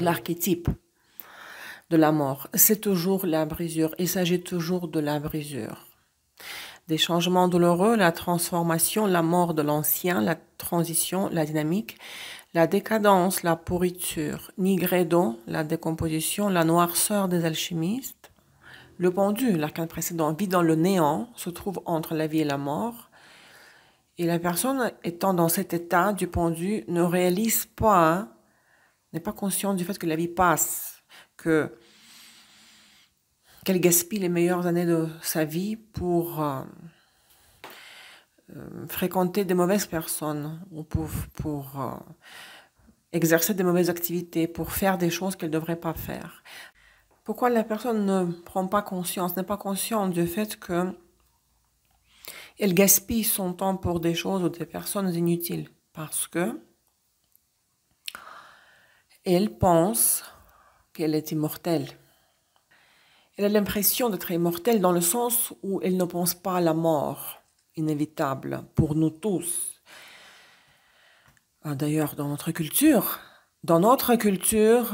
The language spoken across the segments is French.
l'archétype de la mort. C'est toujours la brisure. Il s'agit toujours de la brisure. Des changements douloureux, la transformation, la mort de l'ancien, la transition, la dynamique, la décadence, la pourriture, Nigredo, la décomposition, la noirceur des alchimistes. Le pendu, l'arcane précédent, vit dans le néant, se trouve entre la vie et la mort. Et la personne étant dans cet état du pendu ne réalise pas, n'est pas consciente du fait que la vie passe, qu'elle gaspille les meilleures années de sa vie pour fréquenter des mauvaises personnes ou pour exercer des mauvaises activités, pour faire des choses qu'elle ne devrait pas faire. Pourquoi la personne ne prend pas conscience, n'est pas consciente du fait que elle gaspille son temps pour des choses ou des personnes inutiles? Parce que elle pense qu'elle est immortelle. Elle a l'impression d'être immortelle dans le sens où elle ne pense pas à la mort inévitable pour nous tous. D'ailleurs, dans notre culture,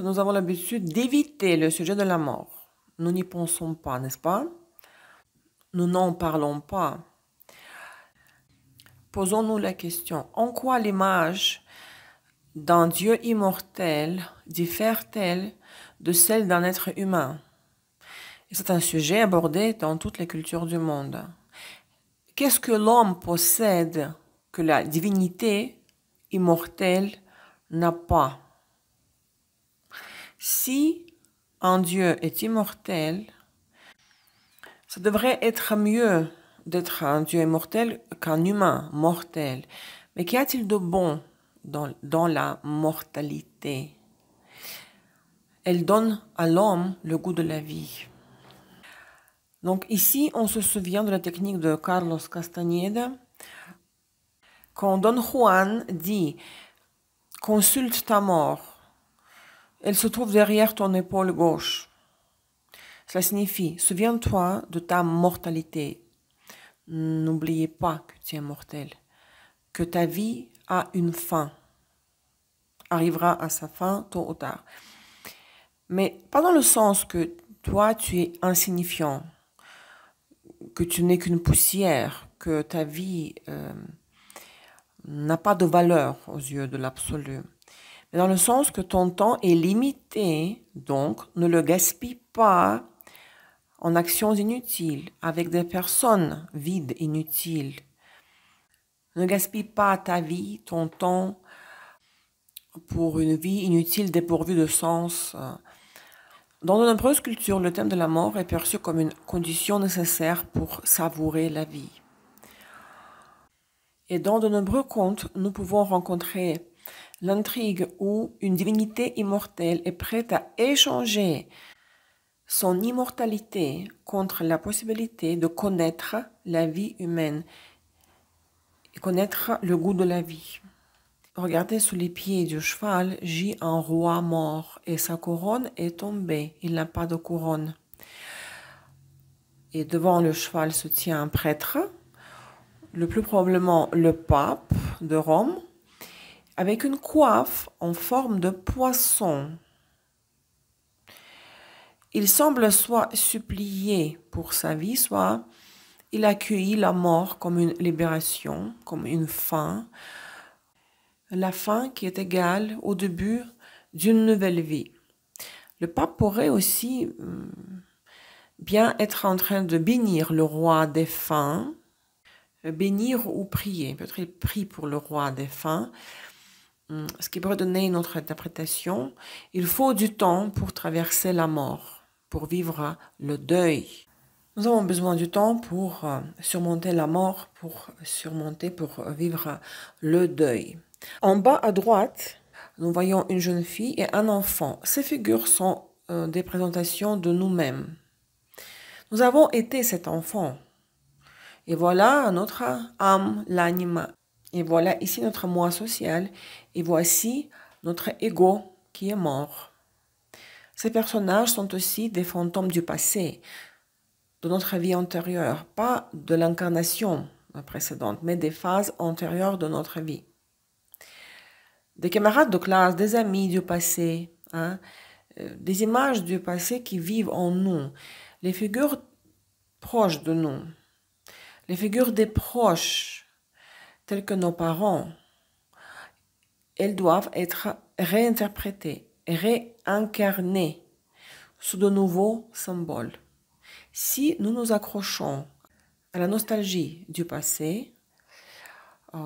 nous avons l'habitude d'éviter le sujet de la mort. Nous n'y pensons pas, n'est-ce pas? Nous n'en parlons pas. Posons-nous la question, en quoi l'image d'un Dieu immortel diffère-t-elle de celle d'un être humain? Et c'est un sujet abordé dans toutes les cultures du monde. Qu'est-ce que l'homme possède que la divinité immortelle n'a pas? Si un Dieu est immortel, ça devrait être mieux d'être un Dieu immortel qu'un humain mortel. Mais qu'y a-t-il de bon dans la mortalité? Elle donne à l'homme le goût de la vie. Donc ici, on se souvient de la technique de Carlos Castaneda. Quand Don Juan dit « Consulte ta mort », elle se trouve derrière ton épaule gauche. Cela signifie « Souviens-toi de ta mortalité. N'oubliez pas que tu es mortel, que ta vie a une fin, arrivera à sa fin tôt ou tard. Mais pas dans le sens que toi, tu es insignifiant, que tu n'es qu'une poussière, que ta vie n'a pas de valeur aux yeux de l'absolu. Mais dans le sens que ton temps est limité, donc ne le gaspille pas en actions inutiles, avec des personnes vides, inutiles. Ne gaspille pas ta vie, ton temps, pour une vie inutile, dépourvue de sens. Dans de nombreuses cultures, le thème de la mort est perçu comme une condition nécessaire pour savourer la vie. Et dans de nombreux contes, nous pouvons rencontrer l'intrigue où une divinité immortelle est prête à échanger son immortalité contre la possibilité de connaître la vie humaine et connaître le goût de la vie. Regardez, sous les pieds du cheval gît un roi mort et sa couronne est tombée. Il n'a pas de couronne. Et devant le cheval se tient un prêtre, le plus probablement le pape de Rome, avec une coiffe en forme de poisson. Il semble soit supplier pour sa vie, soit il accueillit la mort comme une libération, comme une fin, la fin qui est égale au début d'une nouvelle vie. Le pape pourrait aussi bien être en train de bénir le roi défunt, bénir ou prier. Peut-être il prie pour le roi défunt, ce qui pourrait donner une autre interprétation. Il faut du temps pour traverser la mort, pour vivre le deuil. Nous avons besoin du temps pour surmonter la mort, pour vivre le deuil. En bas à droite, nous voyons une jeune fille et un enfant. Ces figures sont des présentations de nous-mêmes. Nous avons été cet enfant. Et voilà notre âme, l'anima. Et voilà ici notre moi social. Et voici notre ego qui est mort. Ces personnages sont aussi des fantômes du passé, de notre vie antérieure, pas de l'incarnation précédente, mais des phases antérieures de notre vie. Des camarades de classe, des amis du passé, hein, des images du passé qui vivent en nous, les figures proches de nous, les figures des proches, telles que nos parents, elles doivent être réinterprétées, réincarnées sous de nouveaux symboles. Si nous nous accrochons à la nostalgie du passé,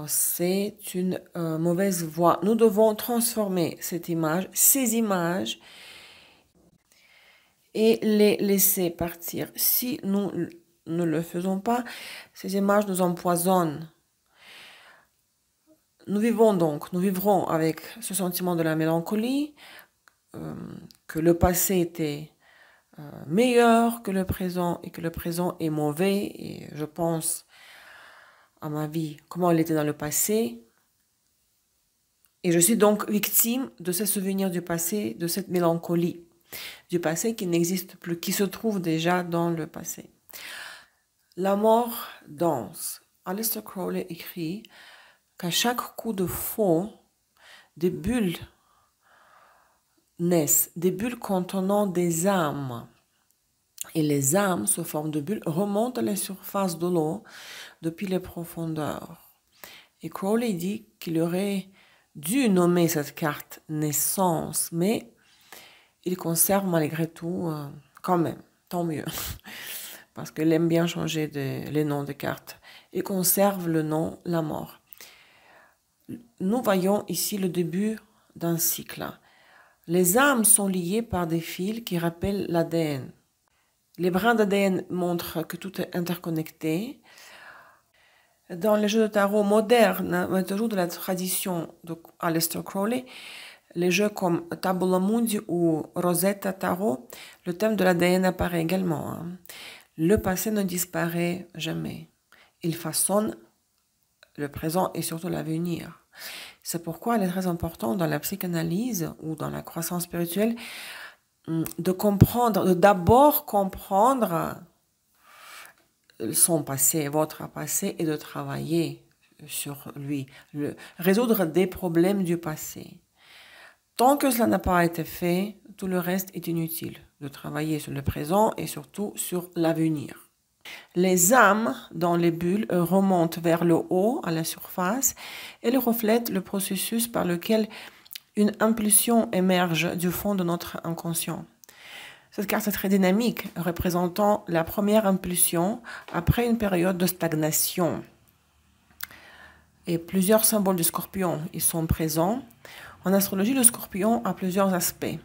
c'est une mauvaise voie. Nous devons transformer cette image, ces images, et les laisser partir. Si nous ne le faisons pas, ces images nous empoisonnent. Nous vivrons avec ce sentiment de la mélancolie, que le passé était meilleur que le présent et que le présent est mauvais. Et je pense à ma vie, comment elle était dans le passé. Et je suis donc victime de ces souvenirs du passé, de cette mélancolie du passé qui n'existe plus, qui se trouve déjà dans le passé. La mort danse. Aleister Crowley écrit qu'à chaque coup de faux, des bulles naissent, des bulles contenant des âmes. Et les âmes, sous forme de bulles, remontent à la surface de l'eau depuis les profondeurs. Et Crowley dit qu'il aurait dû nommer cette carte naissance, mais il conserve malgré tout, quand même, tant mieux, parce qu'il aime bien changer les noms de cartes. Il conserve le nom la mort. Nous voyons ici le début d'un cycle. Les âmes sont liées par des fils qui rappellent l'ADN. Les brins d'ADN montrent que tout est interconnecté. Dans les jeux de tarot modernes, mais toujours de la tradition de Aleister Crowley, les jeux comme Tabula Mundi ou Rosetta Tarot, le thème de l'ADN apparaît également. Le passé ne disparaît jamais. Il façonne le présent et surtout l'avenir. C'est pourquoi il est très important dans la psychanalyse ou dans la croissance spirituelle de comprendre, de d'abord comprendre son passé, votre passé, et de travailler sur lui, résoudre des problèmes du passé. Tant que cela n'a pas été fait, tout le reste est inutile, de travailler sur le présent et surtout sur l'avenir. Les âmes dans les bulles remontent vers le haut, à la surface, et elles reflètent le processus par lequel une impulsion émerge du fond de notre inconscient. Cette carte est très dynamique, représentant la première impulsion après une période de stagnation. Et plusieurs symboles du scorpion y sont présents. En astrologie, le scorpion a plusieurs aspects.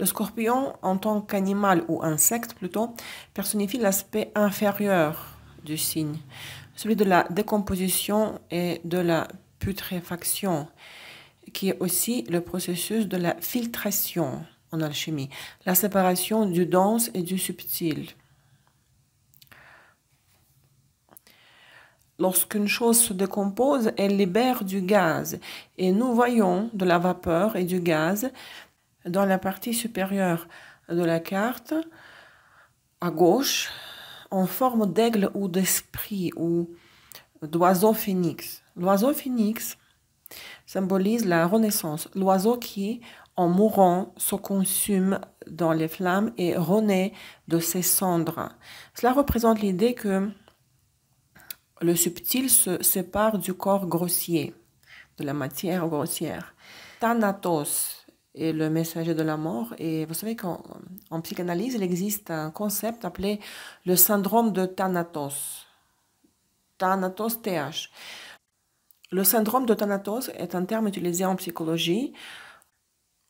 Le scorpion, en tant qu'animal ou insecte plutôt, personnifie l'aspect inférieur du signe, celui de la décomposition et de la putréfaction, qui est aussi le processus de la filtration en alchimie, la séparation du dense et du subtil. Lorsqu'une chose se décompose, elle libère du gaz, et nous voyons de la vapeur et du gaz dans la partie supérieure de la carte, à gauche, en forme d'aigle ou d'esprit ou d'oiseau phénix. L'oiseau phénix symbolise la renaissance, l'oiseau qui, en mourant, se consume dans les flammes et renaît de ses cendres. Cela représente l'idée que le subtil se sépare du corps grossier, de la matière grossière. Thanatos est le messager de la mort, et vous savez qu'en psychanalyse, il existe un concept appelé le syndrome de Thanatos. Thanatos TH. Le syndrome de Thanatos est un terme utilisé en psychologie,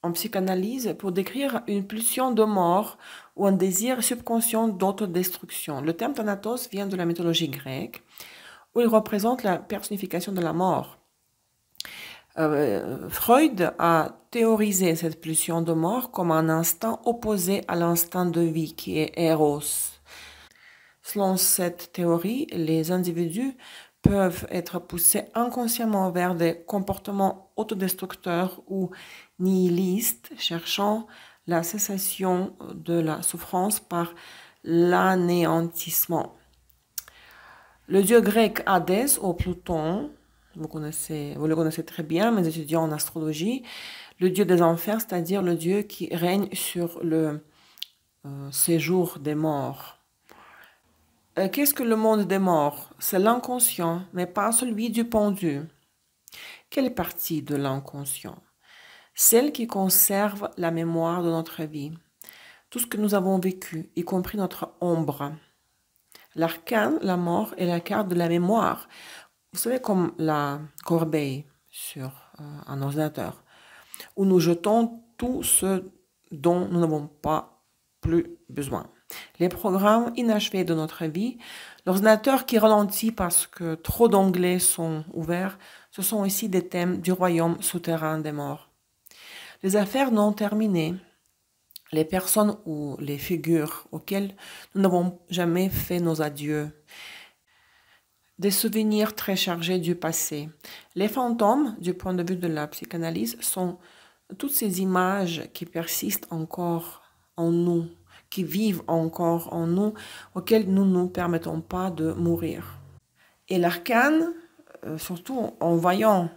en psychanalyse, pour décrire une pulsion de mort ou un désir subconscient d'autodestruction. Le terme Thanatos vient de la mythologie grecque, où il représente la personnification de la mort. Freud a théorisé cette pulsion de mort comme un instinct opposé à l'instinct de vie qui est Eros. Selon cette théorie, les individus peuvent être poussés inconsciemment vers des comportements autodestructeurs ou nihilistes, cherchant la cessation de la souffrance par l'anéantissement. Le dieu grec Hadès, ou Pluton, vous le connaissez très bien, mes étudiants en astrologie, le dieu des enfers, c'est-à-dire le dieu qui règne sur le séjour des morts. Qu'est-ce que le monde des morts? C'est l'inconscient, mais pas celui du pendu. Quelle partie de l'inconscient? Celle qui conserve la mémoire de notre vie, tout ce que nous avons vécu, y compris notre ombre. L'arcane, la mort, est la carte de la mémoire. Vous savez, comme la corbeille sur un ordinateur, où nous jetons tout ce dont nous n'avons pas plus besoin. Les programmes inachevés de notre vie, l'ordinateur qui ralentit parce que trop d'onglets sont ouverts, ce sont aussi des thèmes du royaume souterrain des morts. Les affaires non terminées, les personnes ou les figures auxquelles nous n'avons jamais fait nos adieux, des souvenirs très chargés du passé. Les fantômes, du point de vue de la psychanalyse, sont toutes ces images qui persistent encore en nous, qui vivent encore en nous, auxquelles nous ne nous permettons pas de mourir. Et l'arcane, surtout en voyant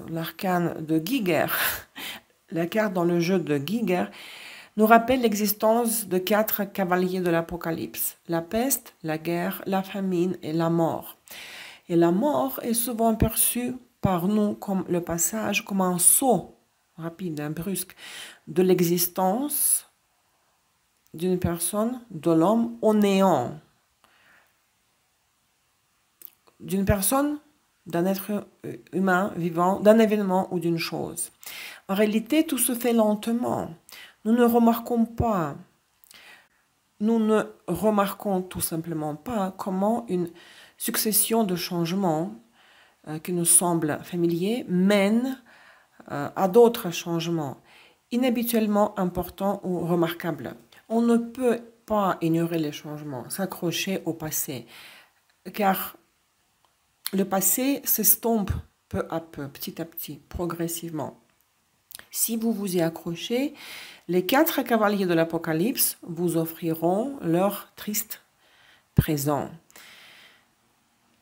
l'arcane de Giger, la carte dans le jeu de Giger, nous rappelle l'existence de 4 cavaliers de l'Apocalypse, la peste, la guerre, la famine et la mort. Et la mort est souvent perçue par nous comme le passage, comme un saut rapide, brusque, de l'existence d'une personne, de l'homme, au néant. D'une personne, d'un être humain vivant, d'un événement ou d'une chose. En réalité, tout se fait lentement. Nous ne remarquons pas, nous ne remarquons tout simplement pas comment une succession de changements qui nous semblent familiers mène à d'autres changements inhabituellement importants ou remarquables. On ne peut pas ignorer les changements, s'accrocher au passé, car le passé s'estompe peu à peu, petit à petit, progressivement. Si vous vous y accrochez, les 4 cavaliers de l'Apocalypse vous offriront leur triste présent.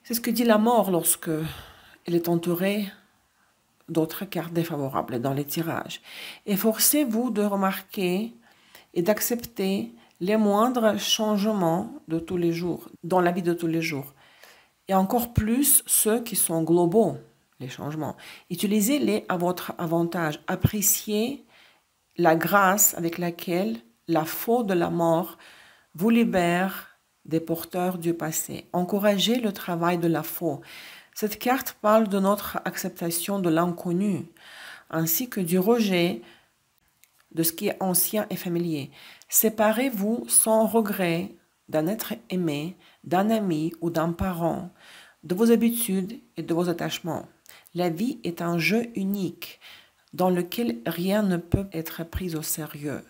C'est ce que dit la mort lorsque elle est entourée d'autres cartes défavorables dans les tirages. Efforcez-vous de remarquer et d'accepter les moindres changements de tous les jours, dans la vie de tous les jours. Et encore plus ceux qui sont globaux, les changements. Utilisez-les à votre avantage. Appréciez la grâce avec laquelle la faux de la mort vous libère des porteurs du passé. Encouragez le travail de la faux. Cette carte parle de notre acceptation de l'inconnu, ainsi que du rejet de ce qui est ancien et familier. Séparez-vous sans regret d'un être aimé, d'un ami ou d'un parent, de vos habitudes et de vos attachements. La vie est un jeu unique dans lequel rien ne peut être pris au sérieux.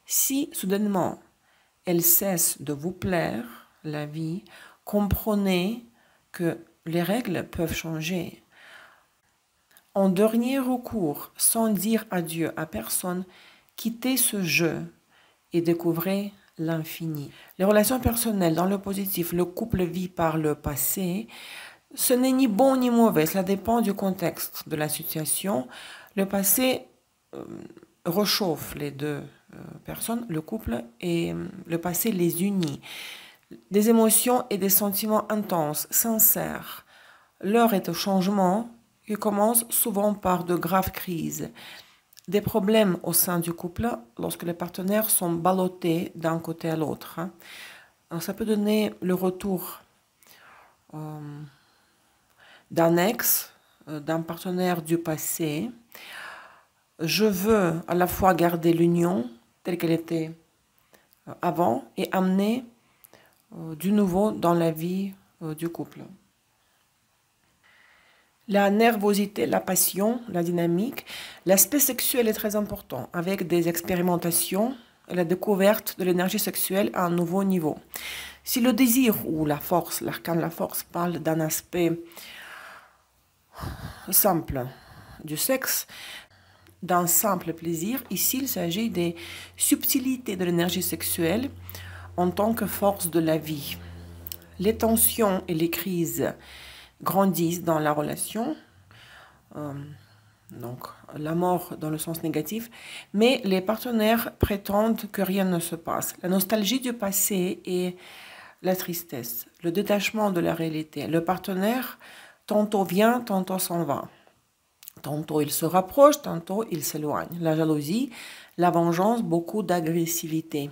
Si soudainement elle cesse de vous plaire, la vie, comprenez que les règles peuvent changer. En dernier recours, sans dire adieu à personne, quittez ce jeu et découvrez l'infini. Les relations personnelles, dans le positif, le couple vit par le passé. Ce n'est ni bon ni mauvais, cela dépend du contexte, de la situation. Le passé réchauffe les deux personnes, le couple, et le passé les unit. Des émotions et des sentiments intenses, sincères. L'heure est au changement qui commence souvent par de graves crises. Des problèmes au sein du couple lorsque les partenaires sont ballottés d'un côté à l'autre. Ça peut donner le retour d'un ex, d'un partenaire du passé. Je veux à la fois garder l'union telle qu'elle était avant et amener du nouveau dans la vie du couple. La nervosité, la passion, la dynamique, l'aspect sexuel est très important avec des expérimentations et la découverte de l'énergie sexuelle à un nouveau niveau. Si le désir ou la force, l'arcane de la force, parle d'un aspect simple du sexe, d'un simple plaisir, ici il s'agit des subtilités de l'énergie sexuelle en tant que force de la vie. Les tensions et les crises grandissent dans la relation donc la mort dans le sens négatif, mais les partenaires prétendent que rien ne se passe. La nostalgie du passé et la tristesse, le détachement de la réalité. Le partenaire, tantôt vient, tantôt s'en va. Tantôt il se rapproche, tantôt il s'éloigne. La jalousie, la vengeance, beaucoup d'agressivité.